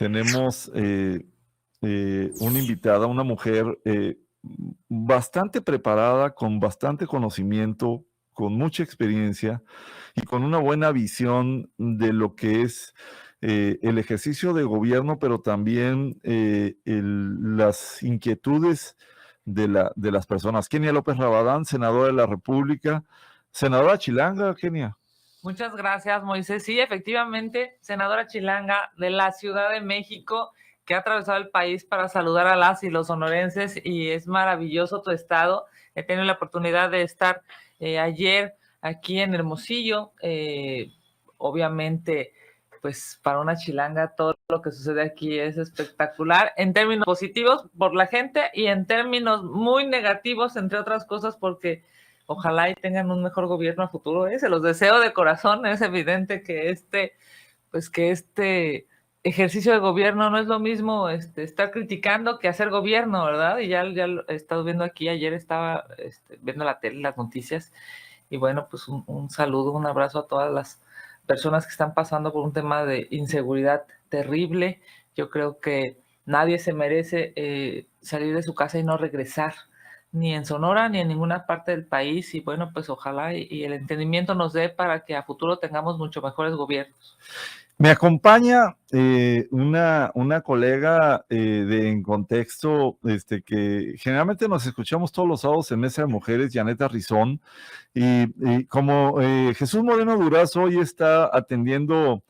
tenemos una invitada, una mujer bastante preparada, con bastante conocimiento, con mucha experiencia y con una buena visión de lo que es el ejercicio de gobierno, pero también las inquietudes de las personas. Kenia López Rabadán, senadora de la República, senadora chilanga, Kenia. Muchas gracias, Moisés. Sí, efectivamente, senadora chilanga de la Ciudad de México, que ha atravesado el país para saludar a las y los sonorenses, y es maravilloso tu estado. He tenido la oportunidad de estar ayer aquí en Hermosillo. Obviamente, pues para una chilanga todo lo que sucede aquí es espectacular en términos positivos por la gente y en términos muy negativos, entre otras cosas, porque ojalá y tengan un mejor gobierno a futuro, se los deseo de corazón. Es evidente que este ejercicio de gobierno no es lo mismo estar criticando que hacer gobierno, ¿verdad? Y ya lo he estado viendo aquí, ayer estaba viendo la tele, las noticias, y bueno, pues un saludo, un abrazo a todas las personas que están pasando por un tema de inseguridad terrible. Yo creo que nadie se merece salir de su casa y no regresar, ni en Sonora, ni en ninguna parte del país, y bueno, pues ojalá y el entendimiento nos dé para que a futuro tengamos mucho mejores gobiernos. Me acompaña una colega de En Contexto, que generalmente nos escuchamos todos los sábados en Mesa de Mujeres, Janeta Rizón, y como Jesús Moreno Durazo hoy está atendiendo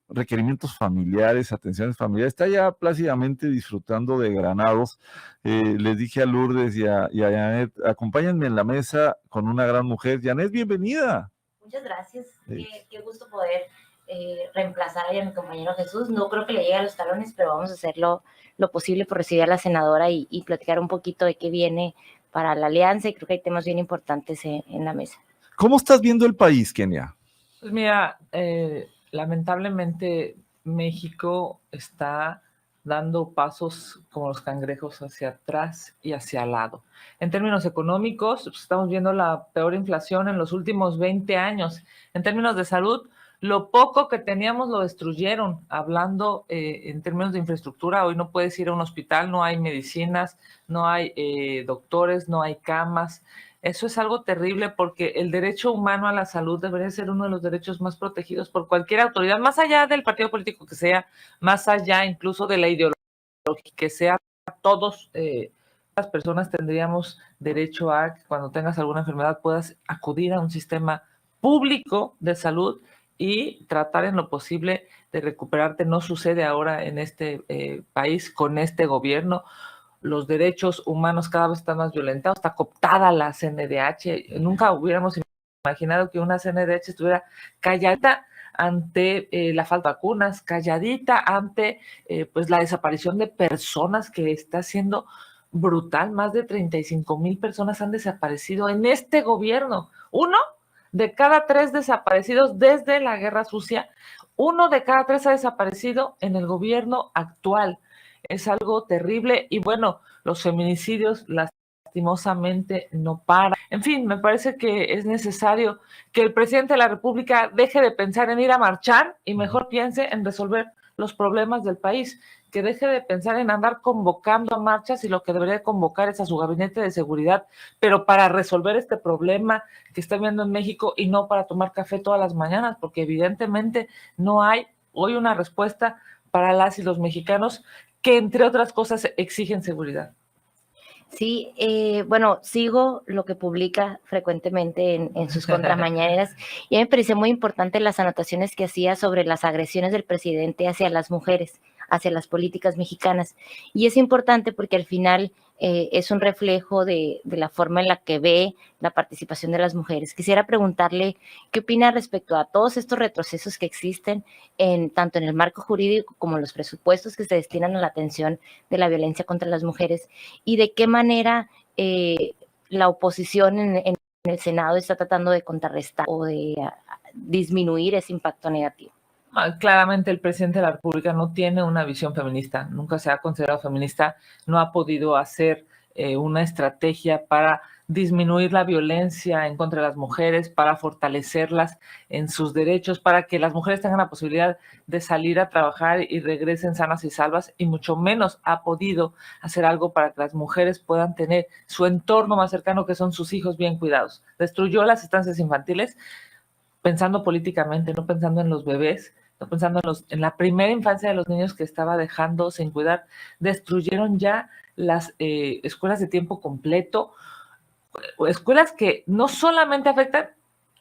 requerimientos familiares, atenciones familiares, está ya plácidamente disfrutando de granados. Les dije a Lourdes y a Janet, acompáñenme en la mesa con una gran mujer. Janet, bienvenida. Muchas gracias, qué gusto poder reemplazar a mi compañero Jesús. No creo que le llegue a los talones, pero vamos a hacer lo posible por recibir a la senadora y platicar un poquito de qué viene para la alianza, y creo que hay temas bien importantes en la mesa. ¿Cómo estás viendo el país, Kenia? Pues mira, lamentablemente México está dando pasos como los cangrejos hacia atrás y hacia al lado. En términos económicos, pues estamos viendo la peor inflación en los últimos 20 años. En términos de salud, lo poco que teníamos lo destruyeron. Hablando en términos de infraestructura, hoy no puedes ir a un hospital, no hay medicinas, no hay doctores, no hay camas. Eso es algo terrible, porque el derecho humano a la salud debería ser uno de los derechos más protegidos por cualquier autoridad, más allá del partido político que sea, más allá incluso de la ideología que sea. Todos las personas tendríamos derecho a que cuando tengas alguna enfermedad puedas acudir a un sistema público de salud y tratar en lo posible de recuperarte. No sucede ahora en este país con este gobierno. Los derechos humanos cada vez están más violentados, está cooptada la CNDH. Nunca hubiéramos imaginado que una CNDH estuviera calladita ante la falta de vacunas, calladita ante pues la desaparición de personas, que está siendo brutal. Más de 35,000 personas han desaparecido en este gobierno. 1 de cada 3 desaparecidos desde la Guerra Sucia, 1 de cada 3 ha desaparecido en el gobierno actual. Es algo terrible, y bueno, los feminicidios lastimosamente no paran. En fin, me parece que es necesario que el presidente de la República deje de pensar en ir a marchar y mejor piense en resolver los problemas del país, que deje de pensar en andar convocando a marchas, y lo que debería convocar es a su gabinete de seguridad, pero para resolver este problema que está viendo en México, y no para tomar café todas las mañanas, porque evidentemente no hay hoy una respuesta para las y los mexicanos que, entre otras cosas, exigen seguridad. Sí, bueno, sigo lo que publica frecuentemente en sus contramañaneras, y me pareció muy importante las anotaciones que hacía sobre las agresiones del presidente hacia las mujeres, hacia las políticas mexicanas. Y es importante porque al final es un reflejo de la forma en la que ve la participación de las mujeres. Quisiera preguntarle qué opina respecto a todos estos retrocesos que existen tanto en el marco jurídico como en los presupuestos que se destinan a la atención de la violencia contra las mujeres, y de qué manera la oposición en el Senado está tratando de contrarrestar o de disminuir ese impacto negativo. Claramente el presidente de la República no tiene una visión feminista, nunca se ha considerado feminista, no ha podido hacer una estrategia para disminuir la violencia en contra de las mujeres, para fortalecerlas en sus derechos, para que las mujeres tengan la posibilidad de salir a trabajar y regresen sanas y salvas, y mucho menos ha podido hacer algo para que las mujeres puedan tener su entorno más cercano, que son sus hijos, bien cuidados. Destruyó las estancias infantiles pensando políticamente, no pensando en los bebés, no pensando en la primera infancia de los niños que estaba dejando sin cuidar. Destruyeron ya las escuelas de tiempo completo, escuelas que no solamente afectan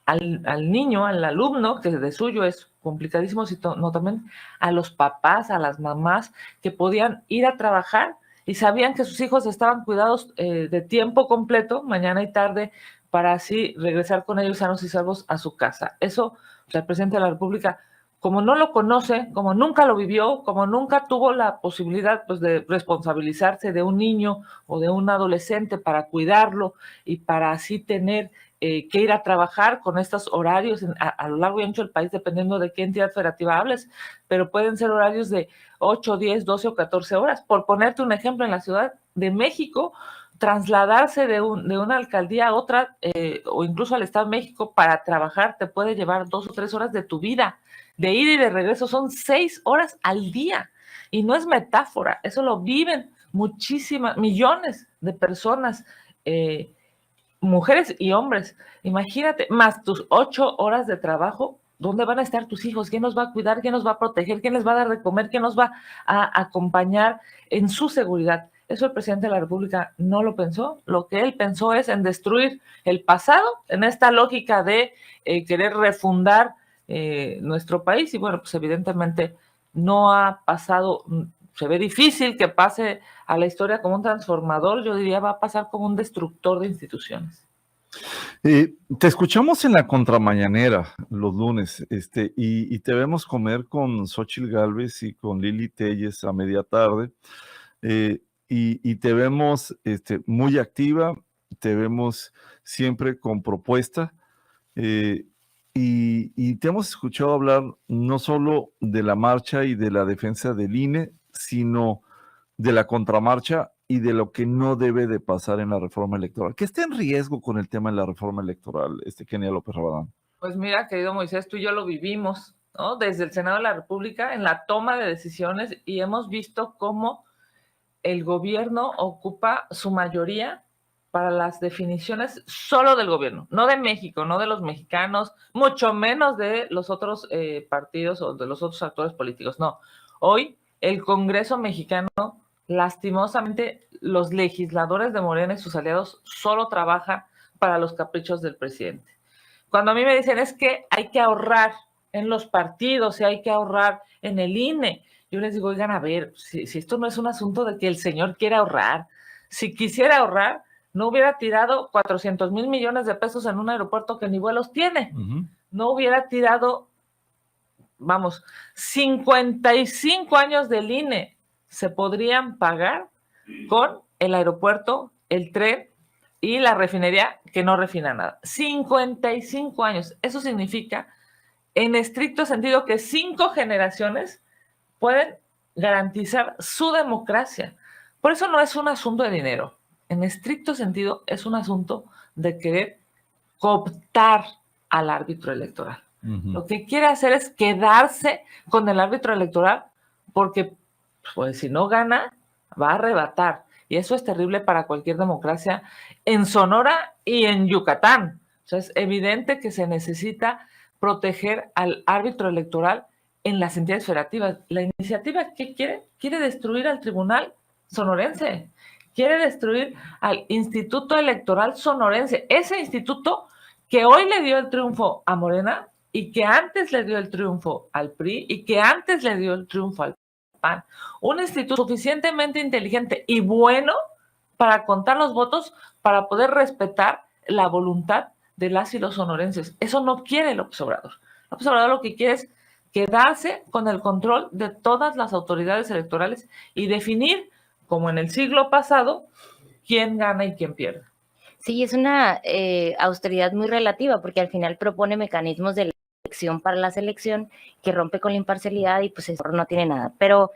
al niño, al alumno, que de suyo es complicadísimo, sino también a los papás, a las mamás que podían ir a trabajar y sabían que sus hijos estaban cuidados de tiempo completo, mañana y tarde, para así regresar con ellos sanos y salvos a su casa. Eso, o sea, el presidente de la República, como no lo conoce, como nunca lo vivió, como nunca tuvo la posibilidad, pues, de responsabilizarse de un niño o de un adolescente para cuidarlo y para así tener que ir a trabajar con estos horarios a lo largo y ancho del país, dependiendo de qué entidad federativa hables, pero pueden ser horarios de 8, 10, 12 o 14 horas. Por ponerte un ejemplo, en la Ciudad de México, trasladarse de una alcaldía a otra o incluso al Estado de México para trabajar te puede llevar 2 o 3 horas de tu vida. De ida y de regreso son 6 horas al día. Y no es metáfora, eso lo viven muchísimas, millones de personas, mujeres y hombres. Imagínate, más tus 8 horas de trabajo, ¿dónde van a estar tus hijos? ¿Quién los va a cuidar? ¿Quién los va a proteger? ¿Quién les va a dar de comer? ¿Quién los va a acompañar en su seguridad? Eso el presidente de la República no lo pensó. Lo que él pensó es en destruir el pasado, en esta lógica de querer refundar nuestro país. Y bueno, pues evidentemente no ha pasado. Se ve difícil que pase a la historia como un transformador, yo diría va a pasar como un destructor de instituciones. Te escuchamos en la contramañanera los lunes, y te vemos comer con Xóchitl Gálvez y con Lili Téllez a media tarde, y te vemos muy activa, te vemos siempre con propuesta, y te hemos escuchado hablar no solo de la marcha y de la defensa del INE, sino de la contramarcha y de lo que no debe de pasar en la reforma electoral. ¿Qué está en riesgo con el tema de la reforma electoral, Kenia López Rabadán? Pues mira, querido Moisés, tú y yo lo vivimos, ¿no? Desde el Senado de la República, en la toma de decisiones, y hemos visto cómo el gobierno ocupa su mayoría para las definiciones solo del gobierno, no de México, no de los mexicanos, mucho menos de los otros partidos o de los otros actores políticos, no. Hoy el Congreso mexicano, lastimosamente, los legisladores de Morena y sus aliados solo trabajan para los caprichos del presidente. Cuando a mí me dicen es que hay que ahorrar en los partidos y hay que ahorrar en el INE, yo les digo, oigan, a ver, si esto no es un asunto de que el señor quiera ahorrar, si quisiera ahorrar, no hubiera tirado 400,000 millones de pesos en un aeropuerto que ni vuelos tiene. No hubiera tirado, 55 años del INE se podrían pagar con el aeropuerto, el tren y la refinería que no refina nada. 55 años. Eso significa, en estricto sentido, que 5 generaciones pueden garantizar su democracia. Por eso no es un asunto de dinero. En estricto sentido, es un asunto de querer cooptar al árbitro electoral. Lo que quiere hacer es quedarse con el árbitro electoral porque, pues, si no gana, va a arrebatar. Y eso es terrible para cualquier democracia en Sonora y en Yucatán. O sea, es evidente que se necesita proteger al árbitro electoral en las entidades federativas. La iniciativa, ¿qué quiere? Quiere destruir al Tribunal Sonorense. Quiere destruir al Instituto Electoral Sonorense. Ese instituto que hoy le dio el triunfo a Morena y que antes le dio el triunfo al PRI y que antes le dio el triunfo al PAN. Un instituto suficientemente inteligente y bueno para contar los votos, para poder respetar la voluntad de las y los sonorenses. Eso no quiere López Obrador. López Obrador lo que quiere es quedarse con el control de todas las autoridades electorales y definir, como en el siglo pasado, quién gana y quién pierde. Sí, es una austeridad muy relativa porque al final propone mecanismos de elección para la selección que rompe con la imparcialidad y pues eso no tiene nada. Pero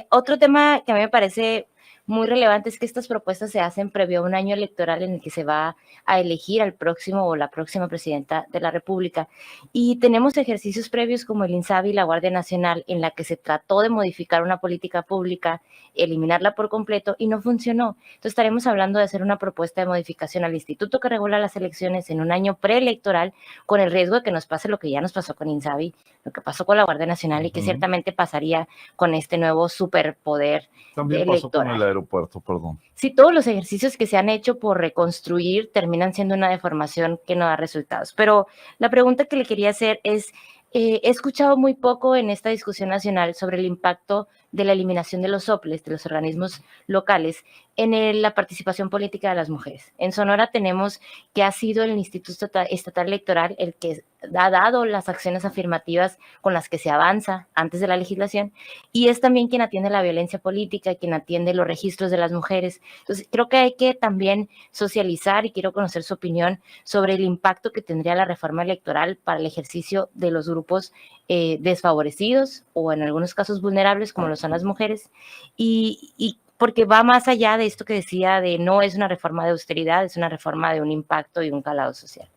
otro tema que a mí me parece muy relevante es que estas propuestas se hacen previo a un año electoral en el que se va a elegir al próximo o la próxima presidenta de la República. Y tenemos ejercicios previos como el INSABI y la Guardia Nacional, en la que se trató de modificar una política pública, eliminarla por completo y no funcionó. Entonces estaremos hablando de hacer una propuesta de modificación al instituto que regula las elecciones en un año preelectoral, con el riesgo de que nos pase lo que ya nos pasó con INSABI, lo que pasó con la Guardia Nacional y que ciertamente pasaría con este nuevo superpoder También pasó con el aeropuerto, perdón. Sí, todos los ejercicios que se han hecho por reconstruir terminan siendo una deformación que no da resultados. Pero la pregunta que le quería hacer es, he escuchado muy poco en esta discusión nacional sobre el impacto de la eliminación de los soples, de los organismos locales, en la participación política de las mujeres. En Sonora tenemos que ha sido el Instituto Estatal Electoral el que ha dado las acciones afirmativas con las que se avanza antes de la legislación, y es también quien atiende la violencia política, quien atiende los registros de las mujeres. Entonces, creo que hay que también socializar, y quiero conocer su opinión sobre el impacto que tendría la reforma electoral para el ejercicio de los grupos desfavorecidos o en algunos casos vulnerables, como lo son las mujeres, y porque va más allá de esto que decía de no es una reforma de austeridad, es una reforma de un impacto y un calado social.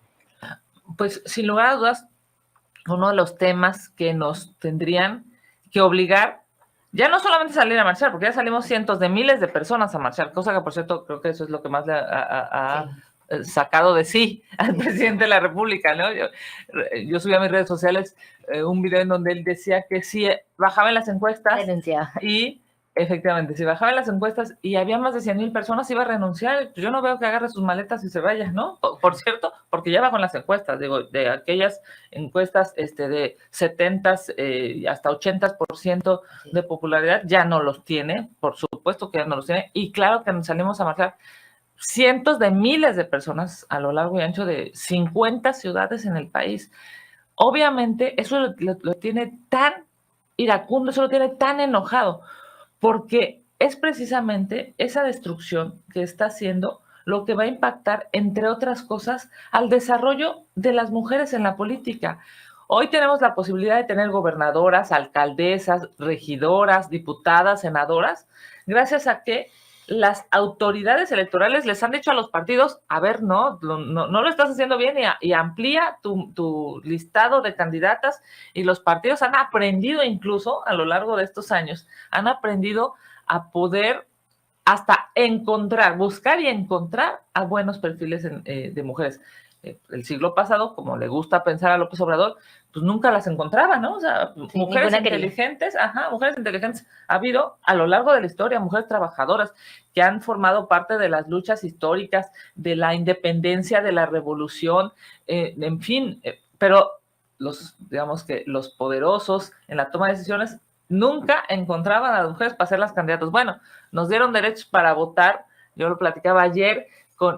Pues sin lugar a dudas, uno de los temas que nos tendrían que obligar, ya no solamente salir a marchar, porque ya salimos cientos de miles de personas a marchar, cosa que por cierto creo que eso es lo que más le ha sacado de sí al presidente de la República, ¿no? Yo subí a mis redes sociales un video en donde él decía que si bajaba en las encuestas y efectivamente, si bajaba en las encuestas y había más de 100,000 personas, iba a renunciar. Pues yo no veo que agarre sus maletas y se vaya, ¿no? Por cierto, porque ya bajó en las encuestas, digo, de aquellas encuestas de 70 hasta 80% de popularidad, ya no los tiene, por supuesto que ya no los tiene, y claro que nos salimos a marchar cientos de miles de personas a lo largo y ancho de 50 ciudades en el país. Obviamente, eso lo tiene tan iracundo, eso lo tiene tan enojado, porque es precisamente esa destrucción que está haciendo lo que va a impactar, entre otras cosas, al desarrollo de las mujeres en la política. Hoy tenemos la posibilidad de tener gobernadoras, alcaldesas, regidoras, diputadas, senadoras, gracias a que las autoridades electorales les han dicho a los partidos, a ver, no lo estás haciendo bien y amplía tu listado de candidatas, y los partidos han aprendido incluso a lo largo de estos años, han aprendido a poder hasta buscar y encontrar a buenos perfiles de mujeres. El siglo pasado, como le gusta pensar a López Obrador, pues nunca las encontraba, ¿no? O sea, sí, mujeres inteligentes, mujeres inteligentes ha habido a lo largo de la historia, mujeres trabajadoras que han formado parte de las luchas históricas, de la independencia, de la revolución, en fin, pero digamos que los poderosos en la toma de decisiones nunca encontraban a las mujeres para ser las candidatas. Bueno, nos dieron derechos para votar, yo lo platicaba ayer,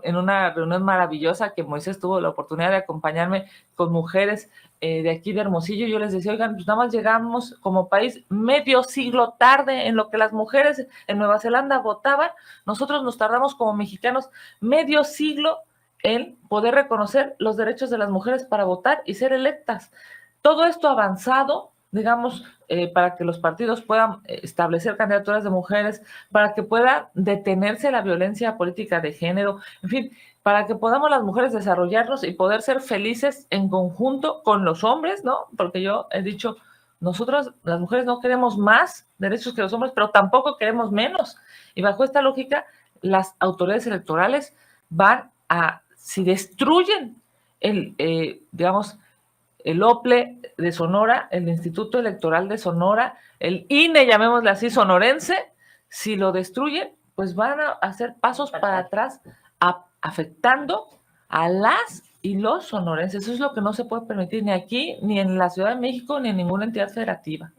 en una reunión maravillosa que Moisés tuvo la oportunidad de acompañarme con mujeres de aquí de Hermosillo. Yo les decía, oigan, pues nada más llegamos como país medio siglo tarde en lo que las mujeres en Nueva Zelanda votaban. Nosotros nos tardamos como mexicanos medio siglo en poder reconocer los derechos de las mujeres para votar y ser electas. Todo esto avanzado, digamos, para que los partidos puedan establecer candidaturas de mujeres, para que pueda detenerse la violencia política de género, en fin, para que podamos las mujeres desarrollarnos y poder ser felices en conjunto con los hombres, ¿no? Porque yo he dicho, nosotros las mujeres no queremos más derechos que los hombres, pero tampoco queremos menos. Y bajo esta lógica, las autoridades electorales si destruyen digamos, el OPLE de Sonora, el Instituto Electoral de Sonora, el INE, llamémosle así, sonorense, si lo destruyen, pues van a hacer pasos para atrás, afectando a las y los sonorenses. Eso es lo que no se puede permitir ni aquí, ni en la Ciudad de México, ni en ninguna entidad federativa.